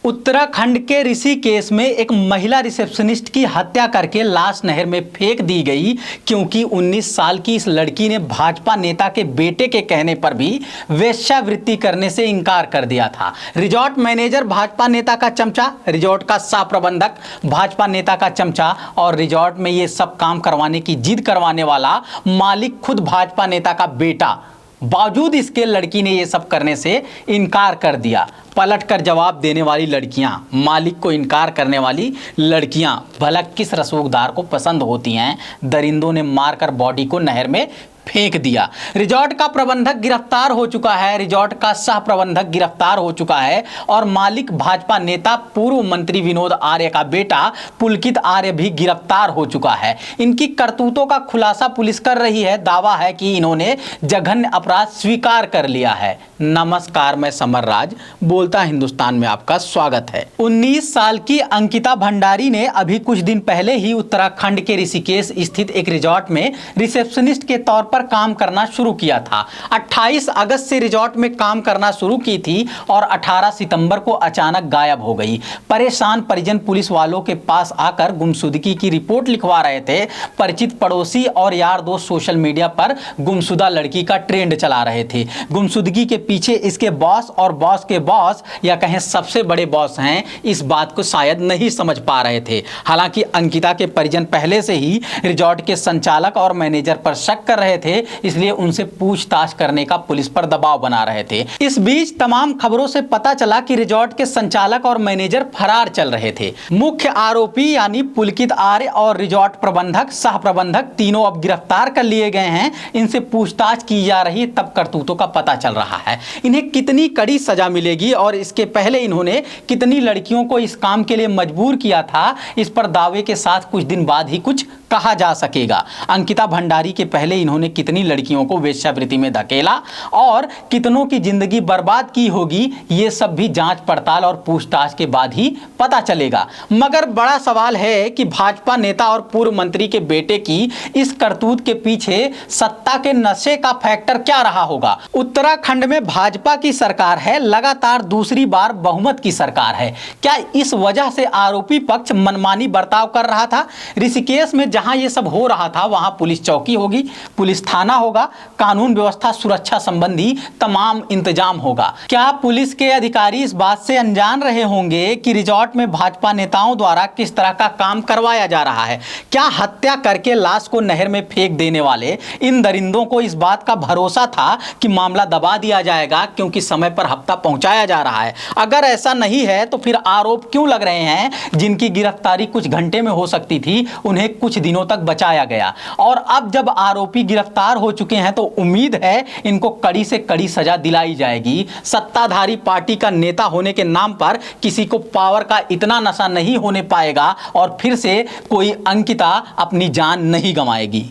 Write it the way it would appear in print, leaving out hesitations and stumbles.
उत्तराखंड के ऋषिकेश में एक महिला रिसेप्शनिस्ट की हत्या करके लाश नहर में फेंक दी गई क्योंकि 19 साल की इस लड़की ने भाजपा नेता के बेटे के कहने पर भी वेश्यावृत्ति करने से इनकार कर दिया था। रिजॉर्ट मैनेजर भाजपा नेता का चमचा, रिजॉर्ट का सह प्रबंधक भाजपा नेता का चमचा और रिजॉर्ट में ये सब काम करवाने की जिद करवाने वाला मालिक खुद भाजपा नेता का बेटा। बावजूद इसके लड़की ने ये सब करने से इनकार कर दिया। पलट कर जवाब देने वाली लड़कियां, मालिक को इनकार करने वाली लड़कियां भला किस रसूखदार को पसंद होती हैं। दरिंदों ने मारकर बॉडी को नहर में फेंक दिया। रिजॉर्ट का प्रबंधक गिरफ्तार हो चुका है, रिजॉर्ट का सह प्रबंधक गिरफ्तार हो चुका है और मालिक भाजपा नेता पूर्व मंत्री विनोद आर्य का बेटा पुलकित आर्य भी गिरफ्तार हो चुका है। इनकी करतूतों का खुलासा पुलिस कर रही है। दावा है कि इन्होंने जघन्य अपराध स्वीकार कर लिया है। नमस्कार, मैं समर राज बोलता हिंदुस्तान में आपका स्वागत है। 19 साल की अंकिता भंडारी ने अभी कुछ दिन पहले ही उत्तराखंड के ऋषिकेश स्थित एक रिजॉर्ट में रिसेप्शनिस्ट के तौर पर काम करना शुरू किया था। 28 अगस्त से रिजॉर्ट में काम करना शुरू की थी और 18 सितंबर को अचानक गायब हो गई। परेशान परिजन पुलिस वालों के पास आकर गुमशुदगी की रिपोर्ट लिखवा रहे थे। परिचित पड़ोसी और यार दोस्त सोशल मीडिया पर गुमशुदा लड़की का ट्रेंड चला रहे थे। गुमशुदगी के पीछे इसके बॉस और बॉस के बॉस या कहें सबसे बड़े बॉस हैं, इस बात को शायद नहीं समझ पा रहे थे। हालांकि अंकिता के परिजन पहले से ही रिजॉर्ट के संचालक और मैनेजर पर शक कर रहे थे, इसलिए उनसे पूछताछ करने का पुलिस पर दबाव बना रहे थे। इस बीच तमाम खबरों से पता चला कि रिजॉर्ट के संचालक और मैनेजर फरार चल रहे थे। मुख्य आरोपी यानी पुलकित आर्य और रिजॉर्ट प्रबंधक सह प्रबंधक तीनों अब गिरफ्तार कर लिए गए हैं। इनसे पूछताछ की जा रही है, तब करतूतों का पता चल रहा है। इन्हें कितनी कड़ी सजा मिलेगी और इसके पहले इन्होंने कितनी लड़कियों को इस काम के लिए मजबूर किया था, इस पर दावे के साथ कुछ दिन बाद ही कुछ कहा जा सकेगा। अंकिता भंडारी के पहले इन्होंने कितनी लड़कियों को वेश्यावृत्ति में धकेला और कितनों की जिंदगी बर्बाद की होगी, ये सब भी जांच पड़ताल और पूछताछ के बाद ही पता चलेगा। मगर बड़ा सवाल है कि भाजपा नेता और पूर्व मंत्री के बेटे की इस करतूत के पीछे सत्ता के नशे का फैक्टर क्या रहा होगा। उत्तराखंड में भाजपा की सरकार है, लगातार दूसरी बार बहुमत की सरकार है। क्या इस वजह से आरोपी पक्ष मनमानी बर्ताव कर रहा था? ऋषिकेश में जहां ये सब हो रहा था वहां पुलिस चौकी होगी, पुलिस थाना होगा, कानून व्यवस्था सुरक्षा संबंधी तमाम इंतजाम होगा। क्या पुलिस के अधिकारी इस बात से अनजान रहे होंगे कि रिजॉर्ट में भाजपा नेताओं द्वारा किस तरह का काम करवाया जा रहा है? क्या हत्या करके लाश को नहर में फेंक देने वाले इन दरिंदों को इस बात का भरोसा था कि मामला दबा दिया जाएगा क्योंकि समय पर हफ्ता पहुंचाया जा रहा है? अगर ऐसा नहीं है तो फिर आरोप क्यों लग रहे हैं? जिनकी गिरफ्तारी कुछ घंटे में हो सकती थी, उन्हें कुछ दिनों तक बचाया गया और अब जब आरोपी गिरफ्तार हो चुके हैं तो उम्मीद है इनको कड़ी से कड़ी सजा दिलाई जाएगी। सत्ताधारी पार्टी का नेता होने के नाम पर किसी को पावर का इतना नशा नहीं होने पाएगा और फिर से कोई अंकिता अपनी जान नहीं गंवाएगी।